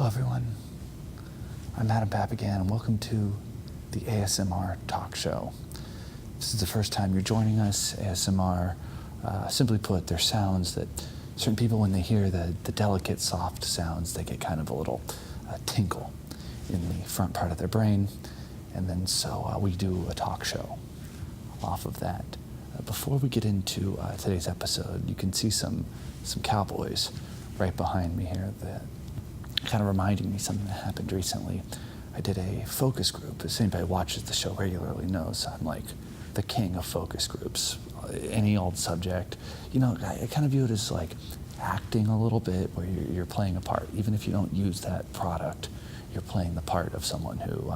everyone. I'm Adam Papagan, and welcome to the ASMR talk show. This is the first time you're joining us. ASMR, simply put, they're sounds that certain people, when they hear the delicate, soft sounds, they get kind of a little tinkle in the front part of their brain. And then so we do a talk show off of that. Before we get into today's episode, you can see some cowboys right behind me here that kind of reminding me something that happened recently. I did a focus group. As anybody who watches the show regularly knows, I'm like the king of focus groups. Any old subject. You know, I kind of view it as like acting a little bit, where you're playing a part. Even if you don't use that product, you're playing the part of someone who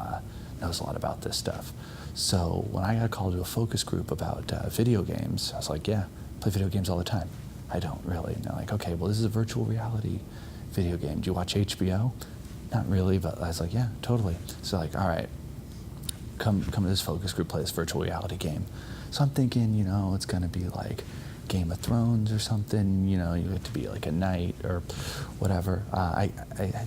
knows a lot about this stuff. So when I got called to a focus group about video games, I was like, yeah, I play video games all the time. I don't really. And they're like, okay, well, this is a virtual reality video game. Do you watch HBO? Not really, but I was like, yeah, totally. So like, all right, come to this focus group, play this virtual reality game. So I'm thinking, you know, it's gonna be like Game of Thrones or something, you know, you have to be like a knight or whatever. I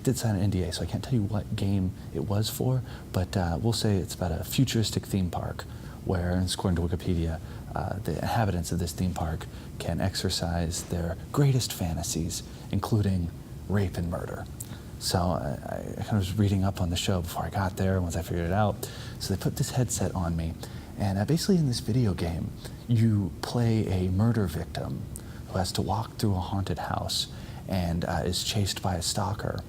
did sign an NDA, so I can't tell you what game it was for, but we'll say it's about a futuristic theme park where, and according to Wikipedia, the inhabitants of this theme park can exercise their greatest fantasies, including rape and murder. So I kind of was reading up on the show before I got there, once I figured it out. So they put this headset on me, and basically in this video game, you play a murder victim who has to walk through a haunted house and is chased by a stalker,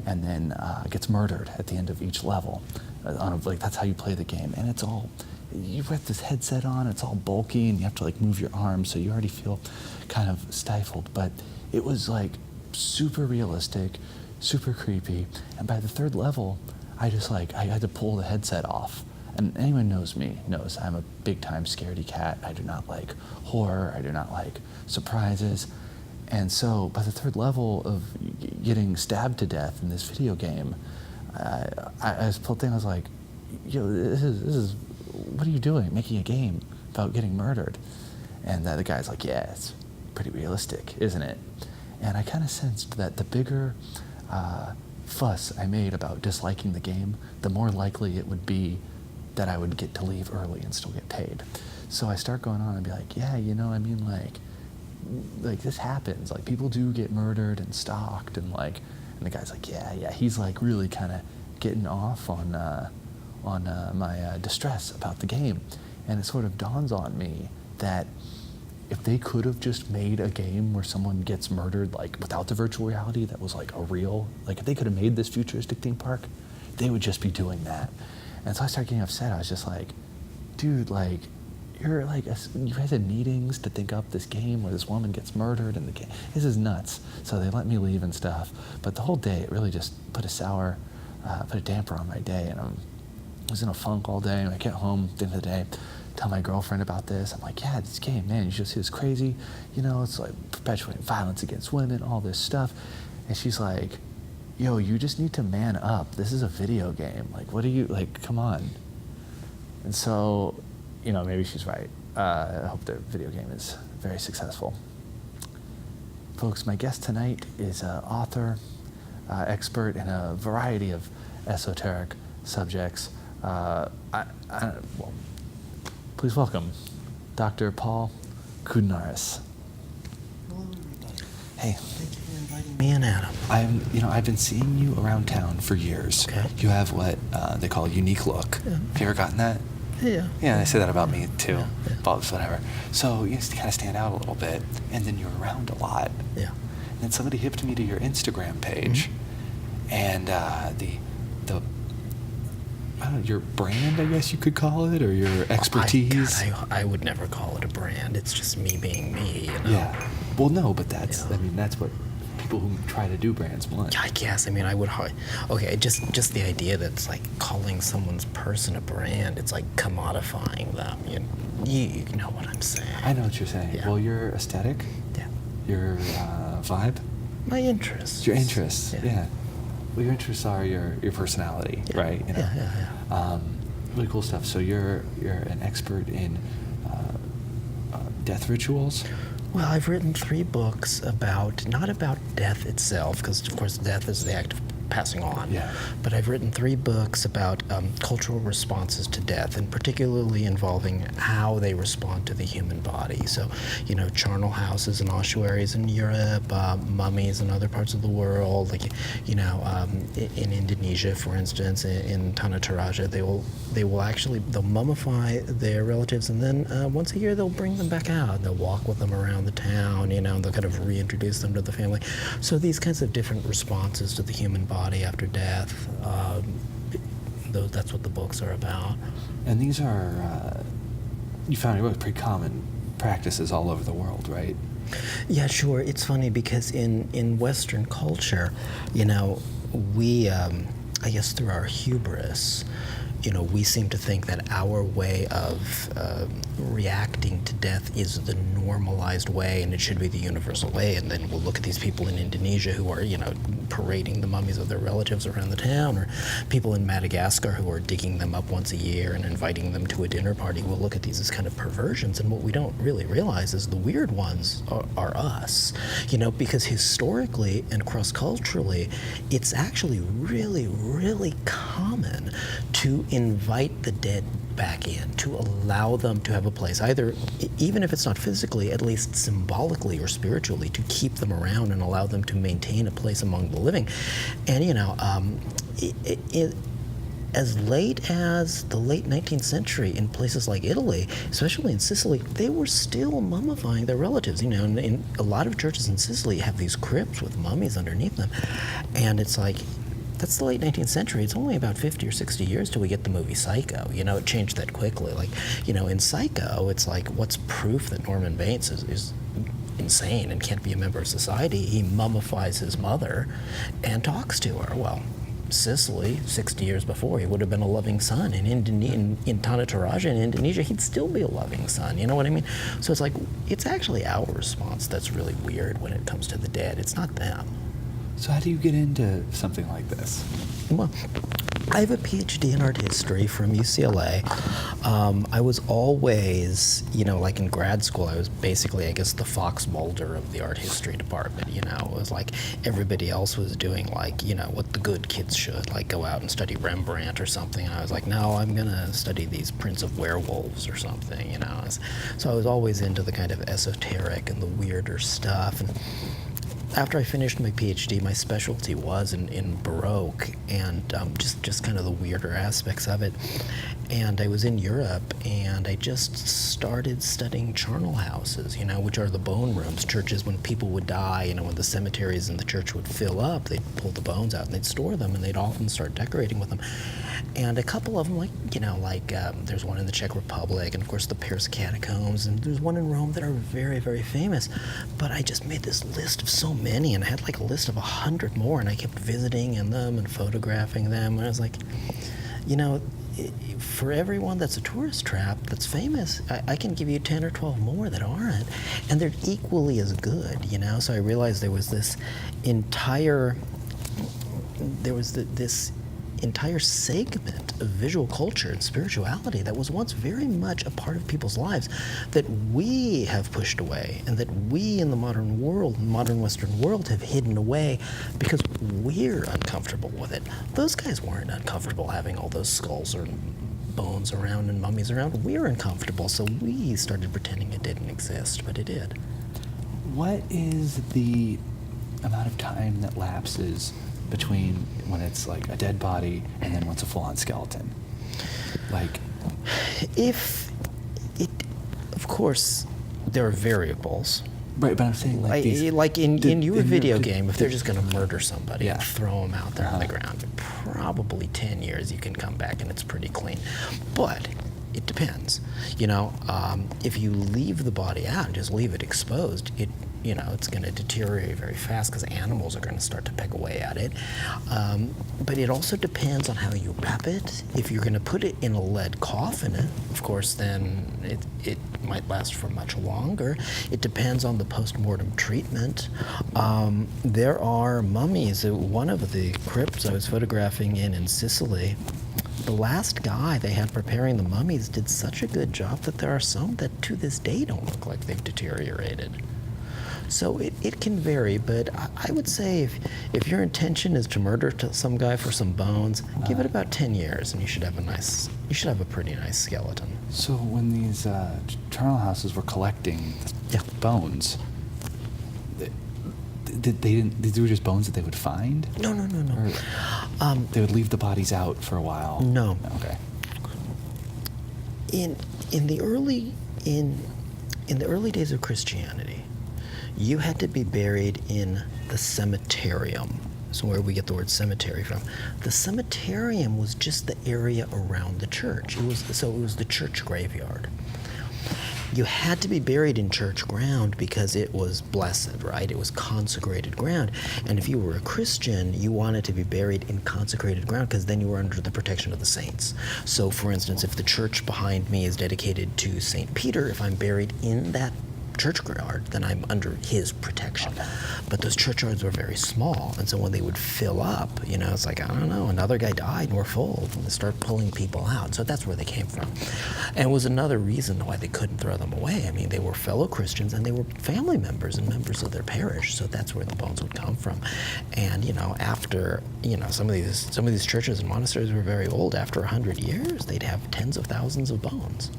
and then gets murdered at the end of each level. Like that's how you play the game, and it's all, you've got this headset on, it's all bulky, and you have to like move your arms, so you already feel kind of stifled. But it was like super realistic, super creepy, and by the third level, I had to pull the headset off. And anyone knows me knows I'm a big time scaredy cat. I do not like horror, I do not like surprises. And so by the third level of getting stabbed to death in this video game, I was pulled in, I was like, yo, this is, what are you doing, making a game about getting murdered? And the guy's like, yeah, it's pretty realistic, isn't it? And I kind of sensed that the bigger fuss I made about disliking the game, the more likely it would be that I would get to leave early and still get paid. So I start going on and be like, yeah, you know, I mean, like this happens. Like people do get murdered and stalked, and the guy's like, yeah, he's like really kind of getting off on my distress about the game. And it sort of dawns on me that if they could have just made a game where someone gets murdered, like without the virtual reality, that was like a real, like if they could have made this futuristic theme park, they would just be doing that. And so I started getting upset. I was just like, dude, like, you're like, you guys had meetings to think up this game where this woman gets murdered, and the game, this is nuts. So they let me leave and stuff. But the whole day, it really just put a damper on my day. And I was in a funk all day. And I get home at the end of the day, tell my girlfriend about this. I'm like, yeah, this game, man, you should see, it's crazy. You know, it's like perpetuating violence against women, all this stuff. And she's like, yo, you just need to man up. This is a video game. Like, what are you, like, come on. And so, you know, maybe she's right. I hope the video game is very successful. Folks, my guest tonight is an author, expert in a variety of esoteric subjects. Well, please welcome Dr. Paul Koudounaris. Hello, everybody. Hey. Thank you for inviting me and Adam. I've been seeing you around town for years. Okay. You have what they call a unique look. Yeah. Have you ever gotten that? Yeah. Yeah, they say that about me too. Yeah. But whatever. So you just kind of stand out a little bit, and then you're around a lot. Yeah. And then somebody hipped me to your Instagram page, and the I don't know, your brand, I guess you could call it, or your expertise. I would never call it a brand. It's just me being me, you know? Yeah. Well, no, but that's, Yeah. I mean, that's what people who try to do brands want. I guess. I mean, I would. Okay, just the idea that it's like calling someone's person a brand. It's like commodifying them. You know what I'm saying? I know what you're saying. Yeah. Well, your aesthetic, Yeah. your vibe, My interests. your interests, yeah. Well, your interests are your personality, Yeah. right? You know? Yeah. Really cool stuff. So you're an expert in death rituals? Well, I've written 3 books not about death itself, because of course death is the act of passing on. Yeah. But I've written 3 books about cultural responses to death, and particularly involving how they respond to the human body. So, charnel houses and ossuaries in Europe, mummies in other parts of the world, like, in Indonesia, for instance, in Tanah Toraja, they'll mummify their relatives, and then once a year they'll bring them back out. They'll walk with them around the town, they'll kind of reintroduce them to the family. So these kinds of different responses to the human body after death, that's what the books are about. And these are, you found your book, pretty common practices all over the world, right? Yeah, sure. It's funny because in Western culture, we, I guess through our hubris, we seem to think that our way of reacting to death is the normalized way, and it should be the universal way. And then we'll look at these people in Indonesia who are, parading the mummies of their relatives around the town, or people in Madagascar who are digging them up once a year and inviting them to a dinner party. We'll look at these as kind of perversions, and what we don't really realize is the weird ones are us, because historically and cross-culturally, it's actually really, really common to invite the dead back in, to allow them to have a place, either, even if it's not physically, at least symbolically or spiritually, to keep them around and allow them to maintain a place among the living. And, as late as the late 19th century in places like Italy, especially in Sicily, they were still mummifying their relatives. And in a lot of churches in Sicily have these crypts with mummies underneath them. And it's like, that's the late 19th century. It's only about 50 or 60 years till we get the movie Psycho. It changed that quickly. Like, in Psycho, it's like, what's proof that Norman Bates is insane and can't be a member of society? He mummifies his mother and talks to her. Well, Sicily, 60 years before, he would have been a loving son. In Tanah Toraja in Indonesia, he'd still be a loving son. You know what I mean? So it's like, it's actually our response that's really weird when it comes to the dead. It's not them. So how do you get into something like this? Well, I have a PhD in art history from UCLA. I was always, like in grad school, I was basically, I guess, the Fox Mulder of the art history department. It was like everybody else was doing, like, what the good kids should, like go out and study Rembrandt or something. And I was like, no, I'm going to study these prints of werewolves or something, So I was always into the kind of esoteric and the weirder stuff. And after I finished my PhD, my specialty was in Baroque and just kind of the weirder aspects of it. And I was in Europe, and I just started studying charnel houses, which are the bone rooms, churches when people would die, when the cemeteries in the church would fill up, they'd pull the bones out and they'd store them, and they'd often start decorating with them. And a couple of them, there's one in the Czech Republic, and of course the Paris catacombs, and there's one in Rome that are very, very famous. But I just made this list of so many, and I had like a list of 100 more, and I kept visiting in them and photographing them, and I was like, for everyone that's a tourist trap that's famous, I can give you 10 or 12 more that aren't, and they're equally as good, So I realized there was this entire segment of visual culture and spirituality that was once very much a part of people's lives that we have pushed away, and that we in the modern Western world have hidden away because we're uncomfortable with it. Those guys weren't uncomfortable having all those skulls or bones around and mummies around. We were uncomfortable, so we started pretending it didn't exist, but it did. What is the amount of time that lapses between when it's like a dead body and then when it's a full-on skeleton? Like, of course, there are variables. Right, but I'm saying in your video game, if they're just going to murder somebody, Yeah. throw them out there on the ground, probably 10 years you can come back and it's pretty clean. But it depends. If you leave the body out and just leave it exposed, it's going to deteriorate very fast because animals are going to start to peck away at it. But it also depends on how you wrap it. If you're going to put it in a lead coffin, of course, then it might last for much longer. It depends on the post-mortem treatment. There are mummies. One of the crypts I was photographing in Sicily, the last guy they had preparing the mummies did such a good job that there are some that to this day don't look like they've deteriorated. So it can vary, but I would say if your intention is to murder some guy for some bones, give it about 10 years, and you should have a pretty nice skeleton. So when these charnel houses were collecting bones, these were just bones that they would find? No. Or they would leave the bodies out for a while? No. Okay. In the early days of Christianity, you had to be buried in the cemeterium. So where we get the word cemetery from. The cemeterium was just the area around the church. It was the church graveyard. You had to be buried in church ground because it was blessed, right? It was consecrated ground. And if you were a Christian, you wanted to be buried in consecrated ground because then you were under the protection of the saints. So for instance, if the church behind me is dedicated to St. Peter, if I'm buried in that churchyard, then I'm under his protection. But those churchyards were very small, and so when they would fill up, it's like, I don't know, another guy died and we're full, and they start pulling people out. So that's where they came from. And it was another reason why they couldn't throw them away. I mean, they were fellow Christians and they were family members and members of their parish, so that's where the bones would come from. And after some of these churches and monasteries were very old, after 100 years, they'd have tens of thousands of bones.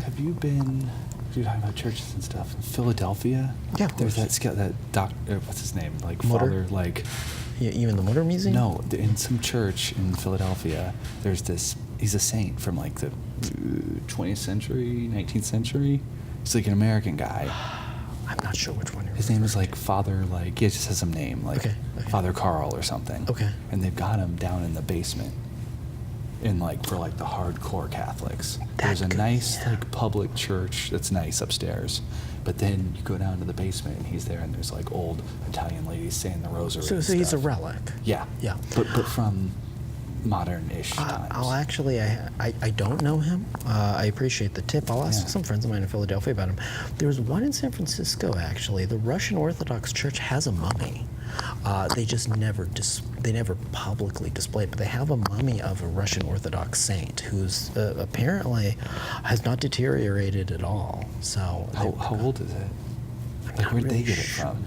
Have you been? You're talking about churches and stuff in Philadelphia. Yeah, of there's course. that doctor. What's his name? Like Mutter? Father. Like. You in the Mutter Museum? No, in some church in Philadelphia. There's this. He's a saint from like the 20th century, 19th century. He's like an American guy. I'm not sure which one you're His name is like Father. Like he just has some name like Okay. Father Carl or something. Okay. And they've got him down in the basement. For the hardcore Catholics. There's a nice public church that's nice upstairs, but then you go down to the basement and he's there, and there's like old Italian ladies saying the rosary. So and he's a stuff. relic. Yeah. But from modern-ish times. I don't know him. I appreciate the tip. I'll ask some friends of mine in Philadelphia about him. There's one in San Francisco, actually. The Russian Orthodox Church has a mummy. They just never publicly display it, but they have a mummy of a Russian Orthodox saint who's apparently has not deteriorated at all. So how old is it? Where'd they get it from?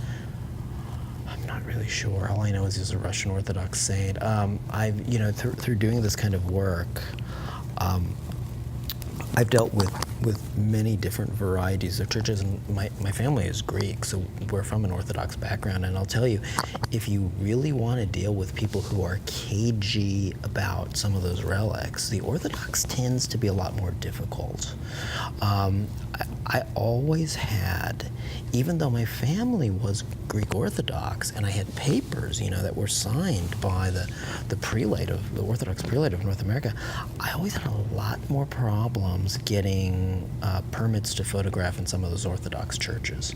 I'm not really sure. All I know is he's a Russian Orthodox saint. I've through doing this kind of work, I've dealt with many different varieties of churches, and my family is Greek, so we're from an Orthodox background, and I'll tell you, if you really want to deal with people who are cagey about some of those relics, the Orthodox tends to be a lot more difficult. I always had, even though my family was Greek Orthodox, and I had papers, that were signed by the prelate of the Orthodox prelate of North America, I always had a lot more problems getting permits to photograph in some of those Orthodox churches.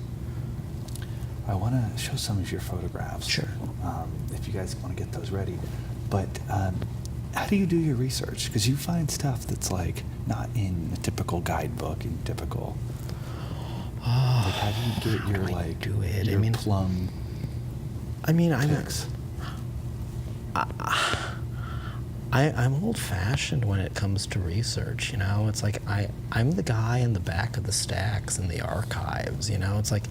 I want to show some of your photographs. Sure. If you guys want to get those ready. But how do you do your research? Because you find stuff that's like not in a typical guidebook and typical. Like how do you get your plum? I'm old-fashioned when it comes to research. It's like I'm the guy in the back of the stacks in the archives. It's like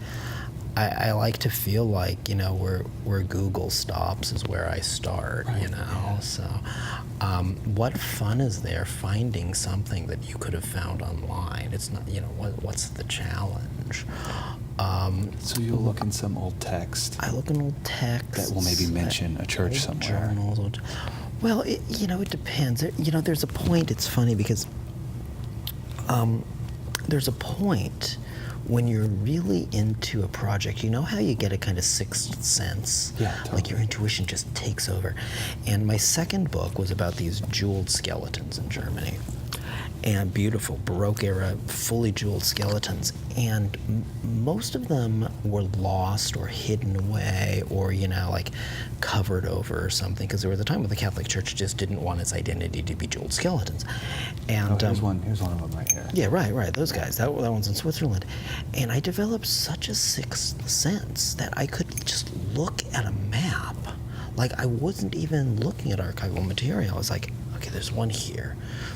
I like to feel like where Google stops is where I start. Right, So what fun is there finding something that you could have found online? It's not. What's the challenge? So you'll look in some old text. I look in old text that will maybe mention a church somewhere. Journals. Well, it depends. There's a point. It's funny because there's a point when you're really into a project. How you get a kind of sixth sense? Yeah, totally. Like your intuition just takes over. And my second book was about these jeweled skeletons in Germany. And beautiful Baroque era, fully jeweled skeletons. And most of them were lost or hidden away or, covered over or something, because there was a time when the Catholic Church just didn't want its identity to be jeweled skeletons. And here's one of them right here. Yeah, right, those guys. That one's in Switzerland. And I developed such a sixth sense that I could just look at a map. Like, I wasn't even looking at archival material. I was like, okay, there's one here,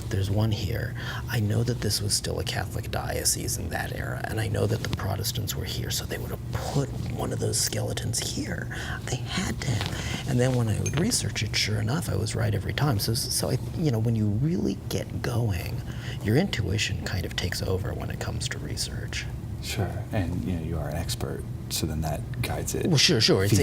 there's one here. I know that this was still a Catholic diocese in that era, and I know that the Protestants were here, so they would have put one of those skeletons here. They had to have. And then when I would research it, sure enough, I was right every time. So I, when you really get going, your intuition kind of takes over when it comes to research. Sure, and you are an expert, so then that guides it. Well, sure. It's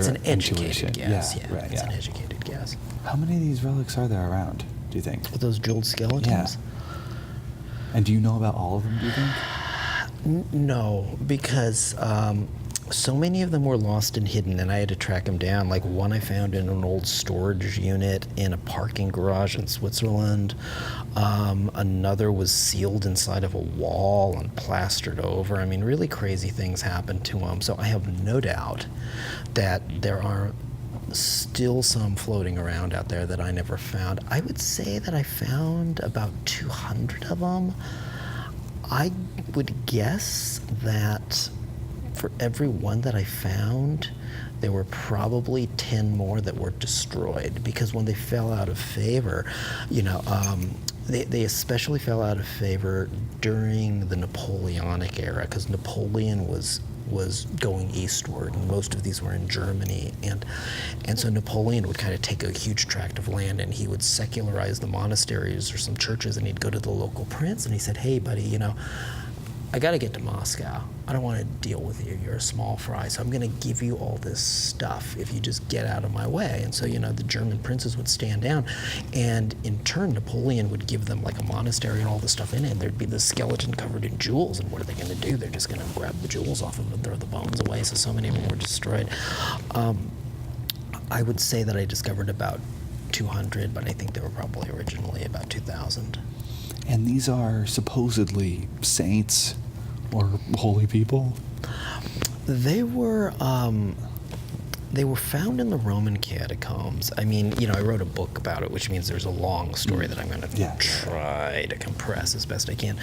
an educated guess. Yeah, right, It's an educated guess. How many of these relics are there around, do you think? With those jeweled skeletons? Yeah. And do you know about all of them, do you think? No, because so many of them were lost and hidden, and I had to track them down. Like one I found in an old storage unit in a parking garage in Switzerland. Another was sealed inside of a wall and plastered over. I mean, really crazy things happened to them. So I have no doubt that there are still some floating around out there that I never found. I would say that I found about 200 of them. I would guess that for every one that I found, there were probably 10 more that were destroyed, because when they fell out of favor, they especially fell out of favor during the Napoleonic era, because Napoleon was going eastward, and most of these were in Germany, and so Napoleon would kind of take a huge tract of land, and he would secularize the monasteries or some churches, and he'd go to the local prince, and he said, "Hey, buddy, I got to get to Moscow. I don't want to deal with you. You're a small fry, so I'm going to give you all this stuff if you just get out of my way." And so, the German princes would stand down, and in turn, Napoleon would give them like a monastery and all the stuff in it, and there'd be this skeleton covered in jewels, and what are they going to do? They're just going to grab the jewels off of them and throw the bones away, so many of them were destroyed. I would say that I discovered about 200, but I think they were probably originally about 2,000. And these are supposedly saints or holy people? They were found in the Roman catacombs. I mean, I wrote a book about it, which means there's a long story that I'm going to try to compress as best I can.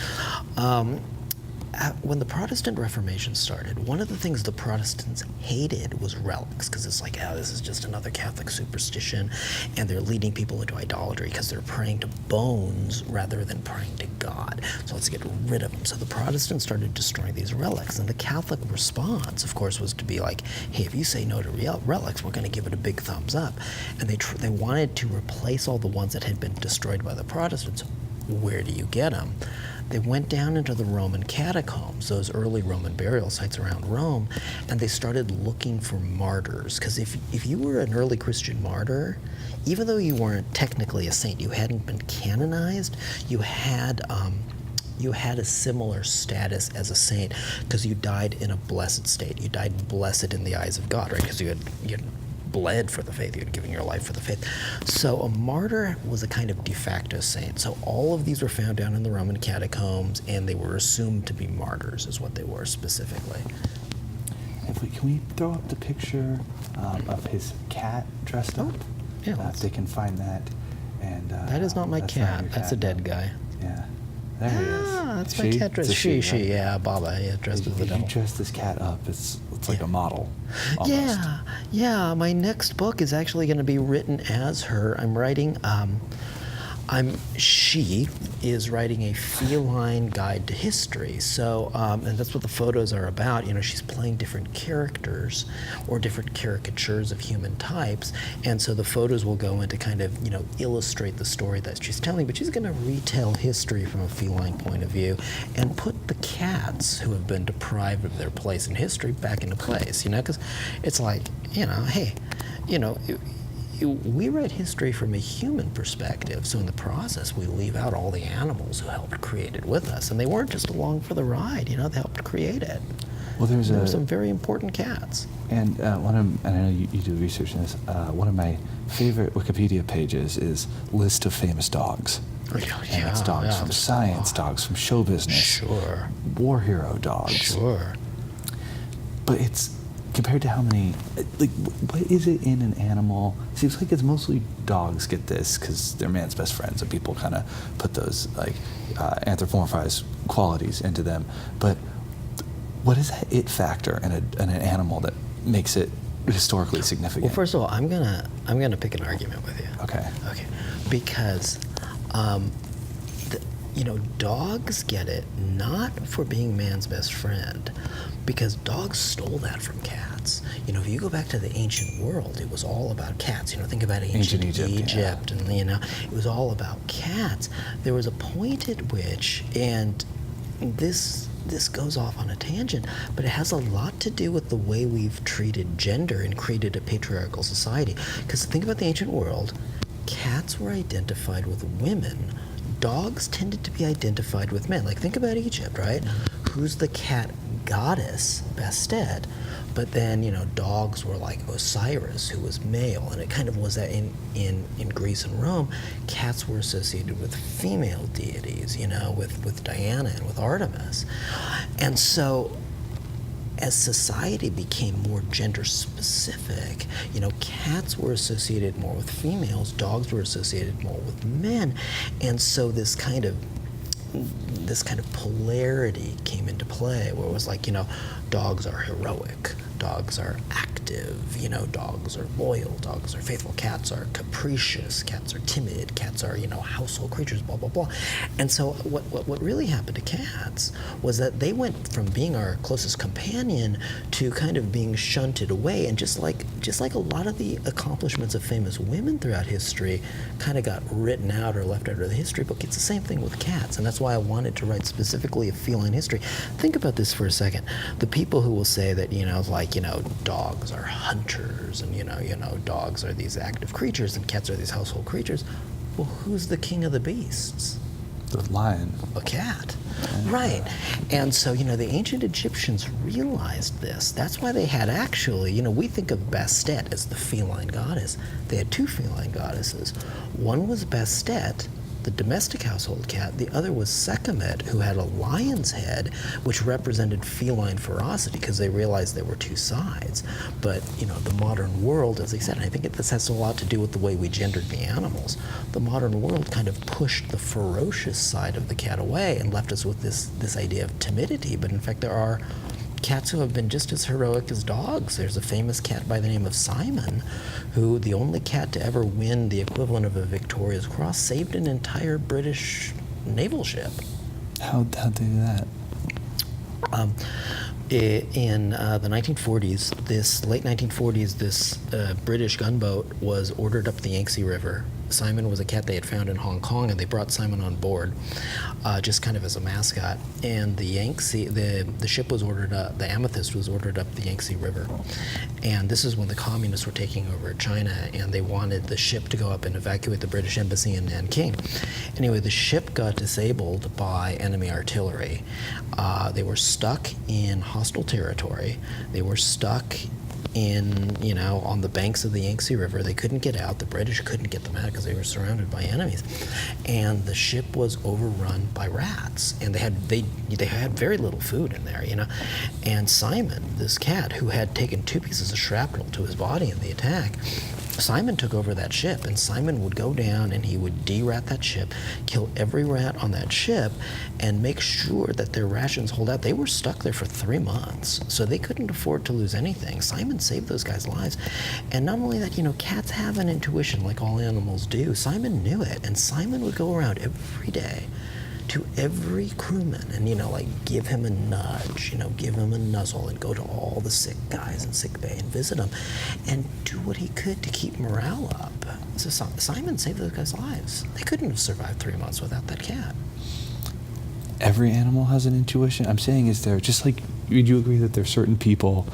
When the Protestant Reformation started, one of the things the Protestants hated was relics, because it's like, this is just another Catholic superstition, and they're leading people into idolatry because they're praying to bones rather than praying to God. So let's get rid of them. So the Protestants started destroying these relics, and the Catholic response, of course, was to be like, hey, if you say no to relics, we're going to give it a big thumbs up. And they wanted to replace all the ones that had been destroyed by the Protestants. Where do you get them? They went down into the Roman catacombs, those early Roman burial sites around Rome, and they started looking for martyrs. Because if you were an early Christian martyr, even though you weren't technically a saint, you hadn't been canonized, you had a similar status as a saint because you died in a blessed state. You died blessed in the eyes of God, right? Because you had bled for the faith, you had given your life for the faith. So a martyr was a kind of de facto saint. So all of these were found down in the Roman catacombs, and they were assumed to be martyrs, is what they were specifically. Can we throw up the picture of his cat dressed up? Yeah. If they can find that. And that is not my cat. That's a dead guy. Yeah. There he is. That's my cat dressed. She, right? Baba, dressed as the devil. You dress this cat up. It's like a model. Almost. Yeah. My next book is actually going to be written as her. I'm writing. She is writing a feline guide to history. So, and that's what the photos are about. She's playing different characters or different caricatures of human types. And so the photos will go in to kind of, illustrate the story that she's telling, but she's going to retell history from a feline point of view and put the cats who have been deprived of their place in history back into place, because it's like, hey, we write history from a human perspective, so in the process we leave out all the animals who helped create it with us, and they weren't just along for the ride, they helped create it. Well, there were some very important cats. And and I know you do research in this, one of my favorite Wikipedia pages is list of famous dogs. And it's dogs from science, dogs from show business. Sure. War hero dogs. Sure. But it's compared to how many, what is it in an animal? It seems like it's mostly dogs get this because they're man's best friends, and people kind of put those anthropomorphized qualities into them. But what is that it factor in an animal that makes it historically significant? Well, first of all, I'm gonna pick an argument with you. Okay. because dogs get it not for being man's best friend, because dogs stole that from cats. If you go back to the ancient world, it was all about cats. Think about ancient Egypt, and it was all about cats. There was a point at which, and this goes off on a tangent, but it has a lot to do with the way we've treated gender and created a patriarchal society. Because think about the ancient world, cats were identified with women. Dogs tended to be identified with men. Like, think about Egypt, right? Who's the cat goddess? Bastet. But then, dogs were like Osiris, who was male, and it kind of was that in Greece and Rome. Cats were associated with female deities, with Diana and with Artemis. And so, as society became more gender specific, cats were associated more with females, dogs were associated more with men, and so this kind of polarity came into play, where it was like, dogs are heroic, dogs are active, dogs are loyal, dogs are faithful, cats are capricious, cats are timid, cats are, household creatures, blah, blah, blah. And so what really happened to cats was that they went from being our closest companion to kind of being shunted away, and just like a lot of the accomplishments of famous women throughout history kind of got written out or left out of the history book, it's the same thing with cats, and that's why I wanted to write specifically a feline history. Think about this for a second. The people who will say that, dogs are hunters, and dogs are these active creatures and cats are these household creatures. Well, who's the king of the beasts? The lion. A cat. Right. And so, the ancient Egyptians realized this. That's why they had actually, we think of Bastet as the feline goddess. They had two feline goddesses. One was Bastet, the domestic household cat. The other was Sekhmet, who had a lion's head, which represented feline ferocity, because they realized there were two sides. But, the modern world, as I said, and I think this has a lot to do with the way we gendered the animals. The modern world kind of pushed the ferocious side of the cat away and left us with this idea of timidity. But in fact, there are cats who have been just as heroic as dogs. There's a famous cat by the name of Simon, who, the only cat to ever win the equivalent of a Victoria's Cross, saved an entire British naval ship. How'd they do that? In the 1940s, late 1940s, this British gunboat was ordered up the Yangtze River. Simon was a cat they had found in Hong Kong, and they brought Simon on board, just kind of as a mascot. And the ship was ordered up, the Amethyst was ordered up the Yangtze River. And this is when the communists were taking over China, and they wanted the ship to go up and evacuate the British embassy in Nanking. Anyway, the ship got disabled by enemy artillery. They were stuck in hostile territory. They were stuck on the banks of the Yangtze River. They couldn't get out. The British couldn't get them out because they were surrounded by enemies. And the ship was overrun by rats. And they had very little food in there, And Simon, this cat, who had taken 2 pieces of shrapnel to his body in the attack, Simon took over that ship, and Simon would go down and he would de-rat that ship, kill every rat on that ship, and make sure that their rations hold out. They were stuck there for 3 months, so they couldn't afford to lose anything. Simon saved those guys' lives. And not only that, cats have an intuition like all animals do. Simon knew it, and Simon would go around every day to every crewman and, give him a nudge, give him a nuzzle, and go to all the sick guys in sick bay and visit them and do what he could to keep morale up. So Simon saved those guys' lives. They couldn't have survived 3 months without that cat. Every animal has an intuition? I'm saying, is there, just like, would you agree that there are certain people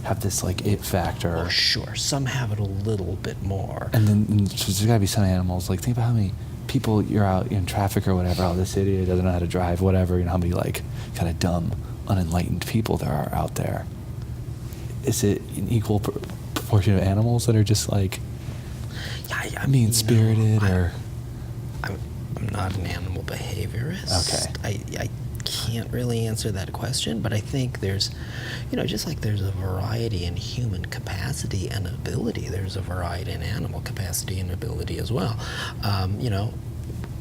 have this, like, it factor? Oh, sure. Some have it a little bit more. And then so there's got to be some animals, like, think about how many people you're out in traffic or whatever, oh, this idiot doesn't know how to drive, whatever, how many, like, kind of dumb, unenlightened people there are out there. Is it an equal proportion of animals that are just, like, mean-spirited, or? I'm not an animal behaviorist. Okay. I can't really answer that question, but I think there's, just like there's a variety in human capacity and ability, there's a variety in animal capacity and ability as well.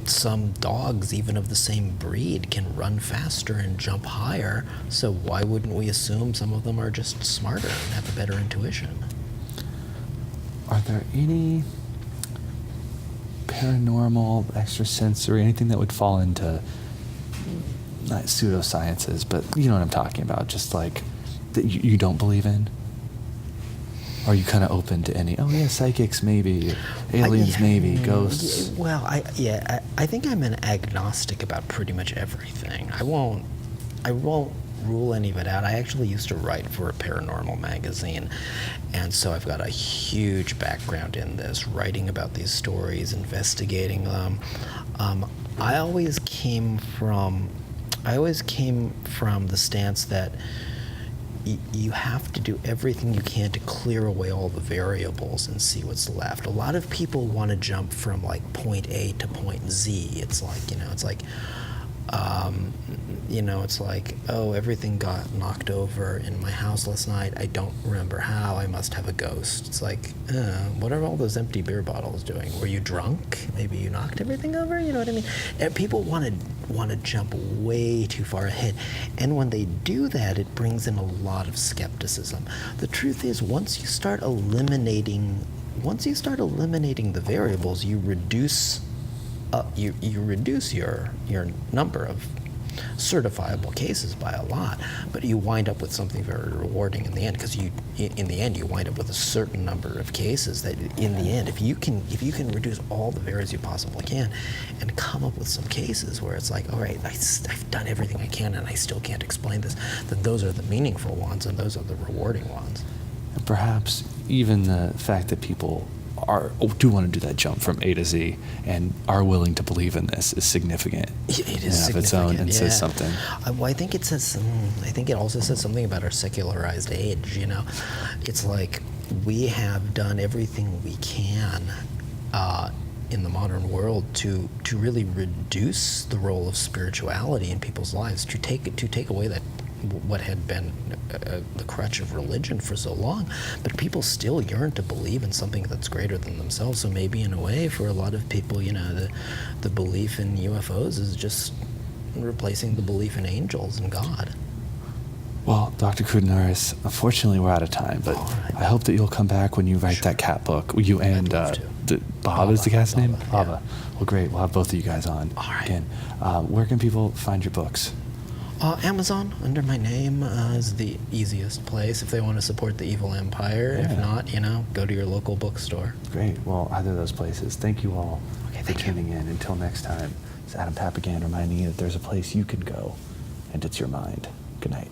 Some dogs, even of the same breed, can run faster and jump higher, so why wouldn't we assume some of them are just smarter and have a better intuition? Are there any paranormal, extrasensory, anything that would fall into not pseudosciences, but you know what I'm talking about, just like that you don't believe in? Or are you kind of open to any, oh yeah, psychics maybe, aliens maybe, ghosts? Well, I think I'm an agnostic about pretty much everything. I won't rule any of it out. I actually used to write for a paranormal magazine, and so I've got a huge background in this, writing about these stories, investigating them. I always came from the stance that you have to do everything you can to clear away all the variables and see what's left. A lot of people want to jump from like point A to point Z. It's like, oh, everything got knocked over in my house last night. I don't remember how. I must have a ghost. It's like, what are all those empty beer bottles doing? Were you drunk? Maybe you knocked everything over? You know what I mean? And people want to jump way too far ahead. And when they do that, it brings in a lot of skepticism. The truth is, once you start eliminating the variables, you reduce your number of certifiable cases by a lot, but you wind up with something very rewarding in the end, because in the end you wind up with a certain number of cases that in the end, if you can reduce all the variables you possibly can and come up with some cases where it's like, all right, I've done everything I can and I still can't explain this, then those are the meaningful ones and those are the rewarding ones. And perhaps even the fact that people do want to do that jump from A to Z and are willing to believe in this is significant. It is of its own, and says something. Well, I think it also says something about our secularized age. It's like we have done everything we can in the modern world to really reduce the role of spirituality in people's lives, to take away that what had been the crutch of religion for so long, but people still yearn to believe in something that's greater than themselves. So maybe in a way, for a lot of people, the belief in UFOs is just replacing the belief in angels and God. Well, Dr. Koudounaris, unfortunately we're out of time, but right. I hope that you'll come back when you write that cat book. You and Bob is the cat's name? Baba. Yeah. Well, great. We'll have both of you guys on again. Where can people find your books? Amazon, under my name, is the easiest place if they want to support the evil empire. Yeah. If not, go to your local bookstore. Great. Well, either of those places. Thank you all for tuning in. Until next time, it's Adam Papagan reminding you that there's a place you can go, and it's your mind. Good night.